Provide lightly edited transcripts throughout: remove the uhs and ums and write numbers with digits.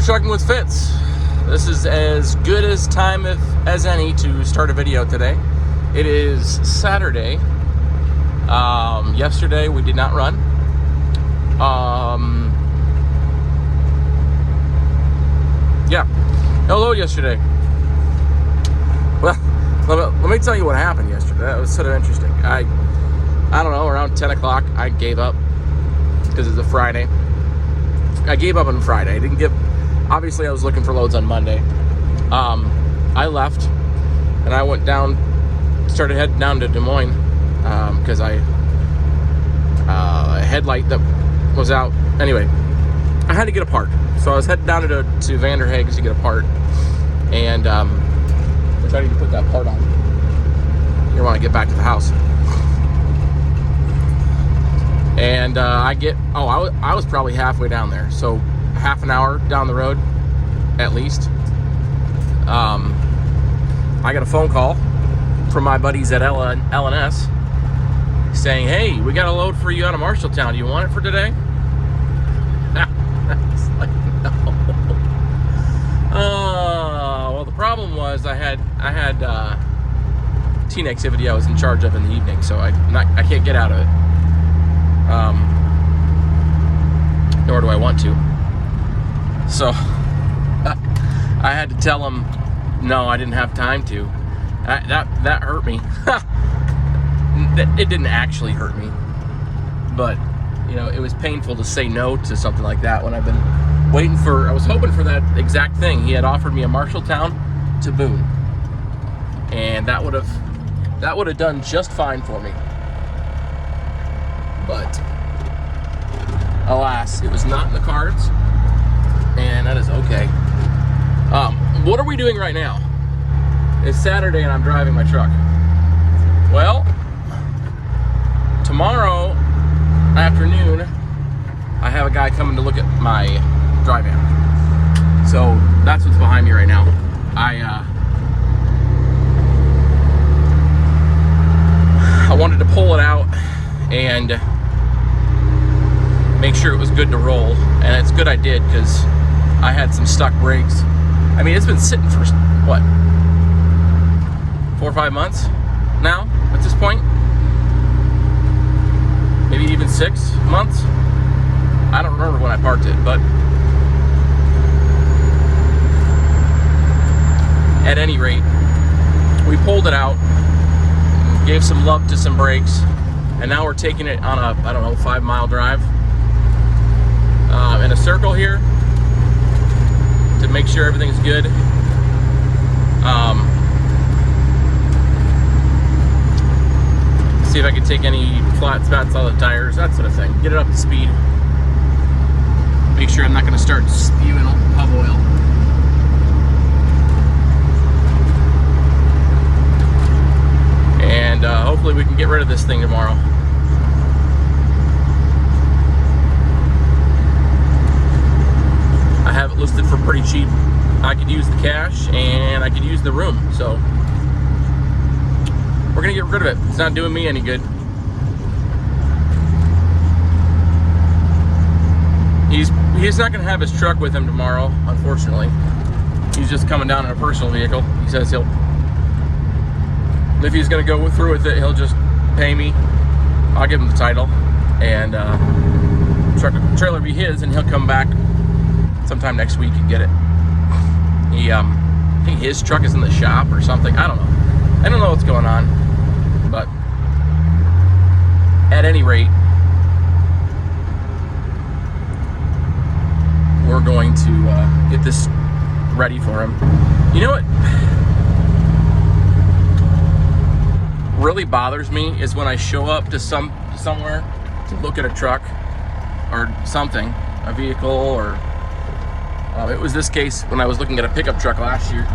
Trucking with Fitz. This is as good as time as any to start a video today. It is Saturday. Yesterday we did not run. No load yesterday. Well, let me tell you what happened yesterday. That was sort of interesting. I don't know, around 10 o'clock I gave up because it's a Friday. I gave up on Friday. I didn't give. Obviously, I was looking for loads on Monday. I left, and I went down, started heading down to Des Moines, because a headlight that was out. Anyway, I had to get a part. So I was heading down to Vanderhaeg's to get a part, and which I need to put that part on here when I get back to the house. And I was probably halfway down there, so half an hour down the road at least. I got a phone call from my buddies at L&S saying, "Hey, we got a load for you out of Marshalltown. Do you want it for today?" I was like, no. Well, the problem was I had teen activity I was in charge of in the evening, so I can't get out of it. Nor do I want to. So I had to tell him no, I didn't have time to. That hurt me. It didn't actually hurt me, but it was painful to say no to something like that when I've been waiting for. I was hoping for that exact thing. He had offered me a Marshalltown to Boone, and that would have done just fine for me. But alas, it was not in the cards, and that is okay. What are we doing right now? It's Saturday and I'm driving my truck. Well, tomorrow afternoon, I have a guy coming to look at my dry van. So that's what's behind me right now. I wanted to pull it out and make sure it was good to roll, and it's good I did, because I had some stuck brakes. I mean, it's been sitting for what, 4 or 5 months now at this point, maybe even 6 months. I don't remember when I parked it, but at any rate, we pulled it out, gave some love to some brakes, and now we're taking it on a 5-mile drive in a circle here to make sure everything's good. See if I can take any flat spots out of the tires, that sort of thing. Get it up to speed. Make sure I'm not going to start spewing hub oil. And hopefully we can get rid of this thing tomorrow. I have it listed for pretty cheap. I could use the cash and I could use the room, so we're gonna get rid of it. It's not doing me any good. He's not gonna have his truck with him tomorrow, unfortunately. He's just coming down in a personal vehicle. He says if he's gonna go through with it, he'll just pay me. I'll give him the title, and trailer be his, and he'll come back sometime next week and get it. I think his truck is in the shop or something. I don't know what's going on, but at any rate, we're going to get this ready for him. You know what really bothers me is when I show up to somewhere to look at a truck or something, a vehicle, or it was this case when I was looking at a pickup truck last year.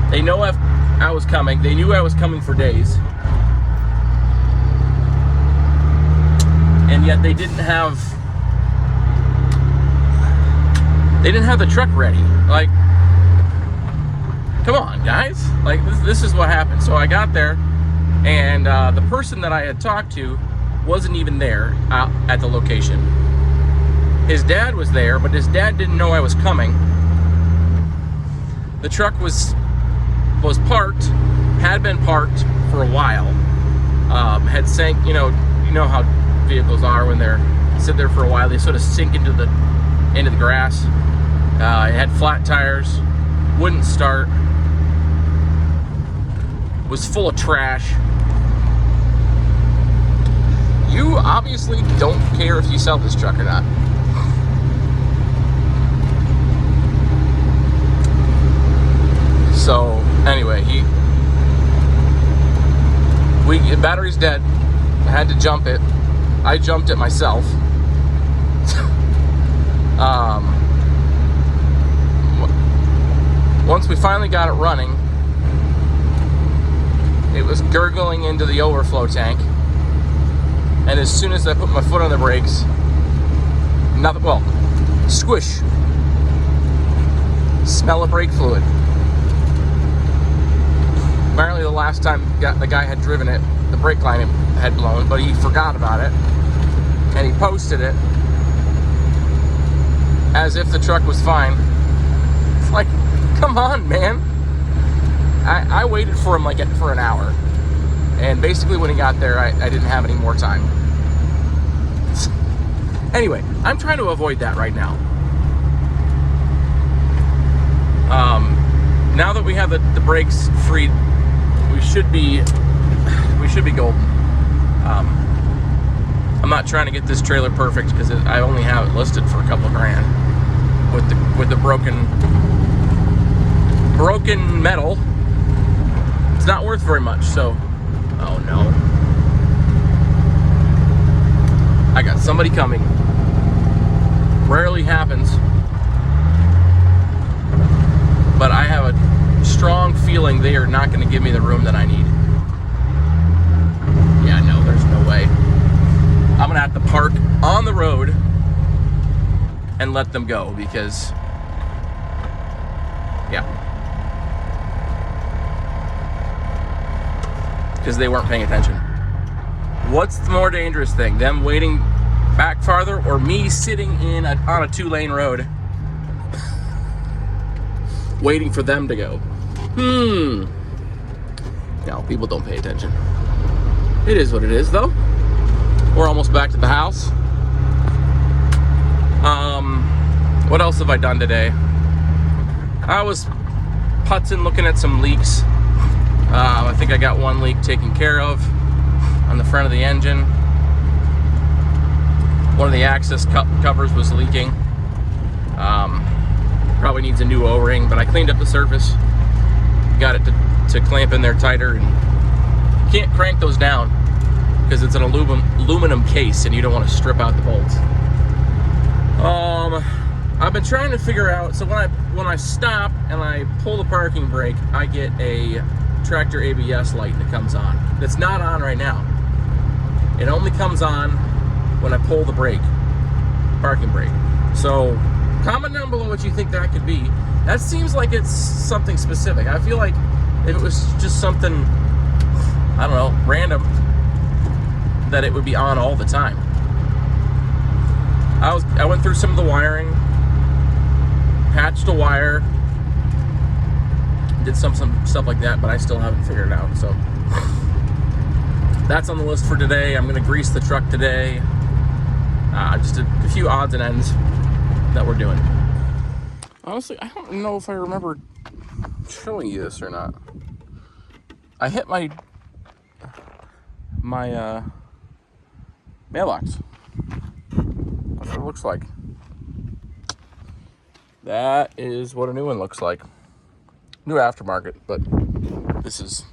They know I was coming. They knew I was coming for days, and yet they didn't have the truck ready. Like, come on, guys. Like, this is what happened. So I got there, and the person that I had talked to wasn't even there at the location. His dad was there, but his dad didn't know I was coming. The truck was parked, had been parked for a while. Had sank, you know how vehicles are when they're sit there for a while, they sort of sink into the grass. It had flat tires, wouldn't start, was full of trash. You obviously don't care if you sell this truck or not. So anyway, the battery's dead. I had to jump it. I jumped it myself. Once we finally got it running, it was gurgling into the overflow tank. And as soon as I put my foot on the brakes, squish. Smell of brake fluid. Apparently the last time the guy had driven it, the brake line had blown, but he forgot about it. And he posted it as if the truck was fine. It's like, come on, man. I waited for him for an hour. And basically when he got there, I didn't have any more time. Anyway, I'm trying to avoid that right now. Now that we have the brakes freed, we should be golden. I'm not trying to get this trailer perfect because I only have it listed for a couple of grand with the broken metal. It's not worth very much. So, oh no, I got somebody coming. Rarely happens, but I have a strong feeling they are not going to give me the room that I need. Yeah, no, there's no way. I'm going to have to park on the road and let them go because, because they weren't paying attention. What's the more dangerous thing? Them waiting back farther or me sitting on a 2-lane road waiting for them to go? No, people don't pay attention. It is what it is, though. We're almost back to the house. What else have I done today? I was putzing, looking at some leaks. I think I got one leak taken care of on the front of the engine. One of the access covers was leaking. Probably needs a new O-ring, but I cleaned up the surface. Got it to clamp in there tighter, and you can't crank those down because it's an aluminum case and you don't want to strip out the bolts. I've been trying to figure out, so when I stop and I pull the parking brake, I get a tractor ABS light that comes on. That's not on right now. It only comes on when I pull the parking brake. So comment down below what you think that could be. That seems like it's something specific. I feel like if it was just something, I don't know, random, that it would be on all the time. I went through some of the wiring, patched a wire, did some stuff like that, but I still haven't figured it out. So that's on the list for today. I'm going to grease the truck today. Just a few odds and ends that we're doing. Honestly, I don't know if I remember showing you this or not. I hit my mailbox. That's what it looks like. That is what a new one looks like. New aftermarket, but this is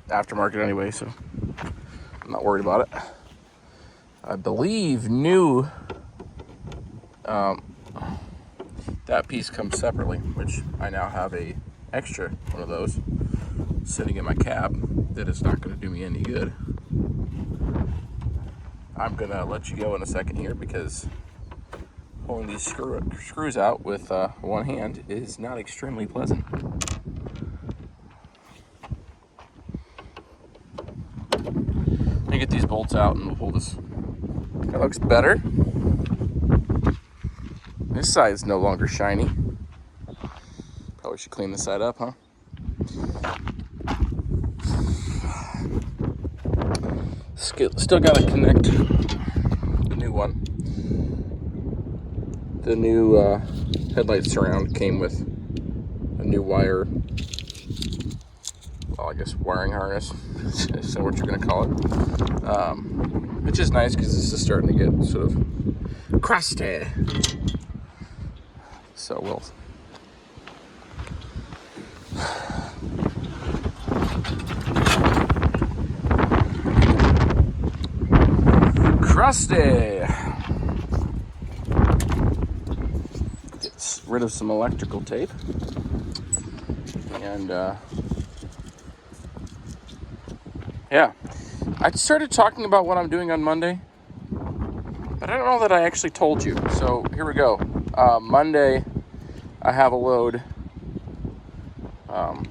aftermarket anyway, so I'm not worried about it. I believe new, that piece comes separately, which I now have a extra one of those sitting in my cab that is not going to do me any good. I'm going to let you go in a second here because pulling these screws out with one hand is not extremely pleasant. Let me get these bolts out and we'll pull this. That looks better. This side is no longer shiny. Probably should clean this side up, huh? Still got to connect the new one. The new headlight surround came with a new wire, well, I guess wiring harness, so what you're going to call it. Which is nice because this is starting to get sort of crusty. So we'll crusty. Get rid of some electrical tape. And yeah, I started talking about what I'm doing on Monday, but I don't know that I actually told you. So here we go. Monday, I have a load, and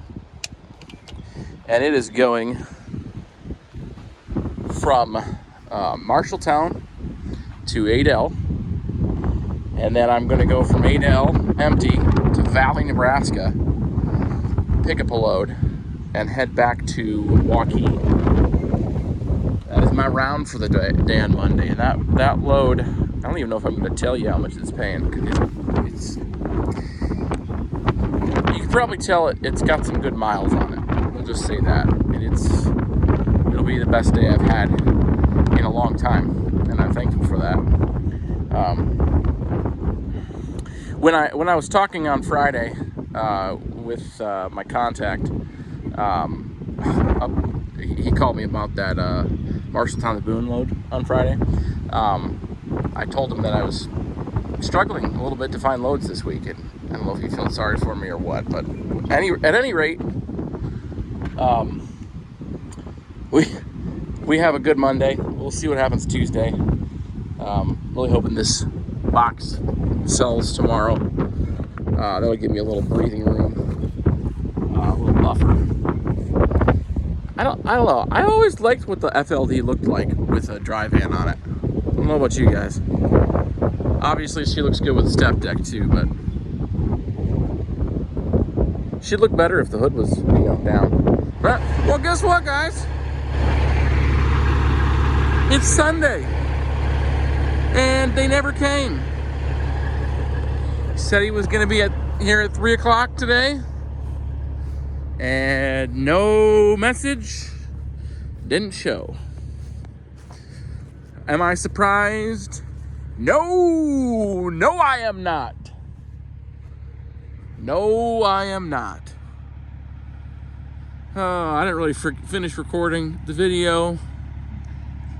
it is going from Marshalltown to Adel, and then I'm going to go from Adel empty to Valley, Nebraska, pick up a load, and head back to Waukee. That is my round for the day on Monday. And that load, I don't even know if I'm going to tell you how much it's paying. It's you can probably tell it's got some good miles on it. We'll just say that. And it'll be the best day I've had in a long time, and I'm thankful for that. When I was talking on Friday with my contact, he called me about that Marshalltown to Boone load on Friday. I told him that I was struggling a little bit to find loads this week, and I don't know if he felt sorry for me or what, but at any rate, we have a good Monday. We'll see what happens Tuesday. Really hoping this box sells tomorrow. That would give me a little breathing room, a little buffer. I don't know. I always liked what the FLD looked like with a dry van on it. I don't know about you guys. Obviously, she looks good with a step deck too, but she'd look better if the hood was, down. But, well, guess what, guys? It's Sunday, and they never came. He said he was going to be here at 3 o'clock today. And no message, didn't show. Am I surprised? No, I am not. No, I am not. I didn't really finish recording the video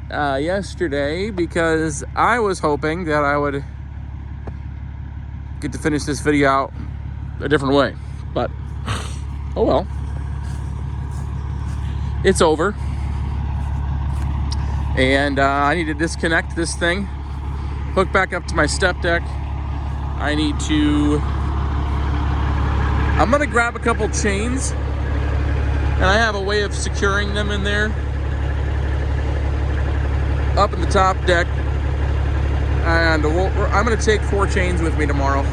yesterday because I was hoping that I would get to finish this video out a different way, but oh well. It's over. And I need to disconnect this thing, hook back up to my step deck. I'm gonna grab a couple chains, and I have a way of securing them in there up in the top deck. And I'm gonna take 4 chains with me tomorrow,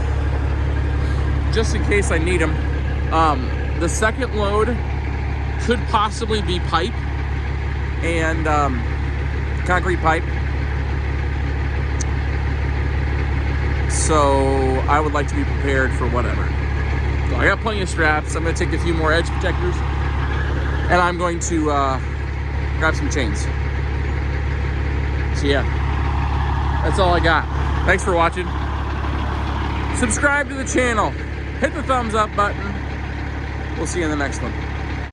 just in case I need them. The second load could possibly be pipe and concrete pipe. So I would like to be prepared for whatever. So I got plenty of straps. I'm going to take a few more edge protectors, and I'm going to grab some chains. So yeah, that's all I got. Thanks for watching. Subscribe to the channel. Hit the thumbs up button. We'll see you in the next one.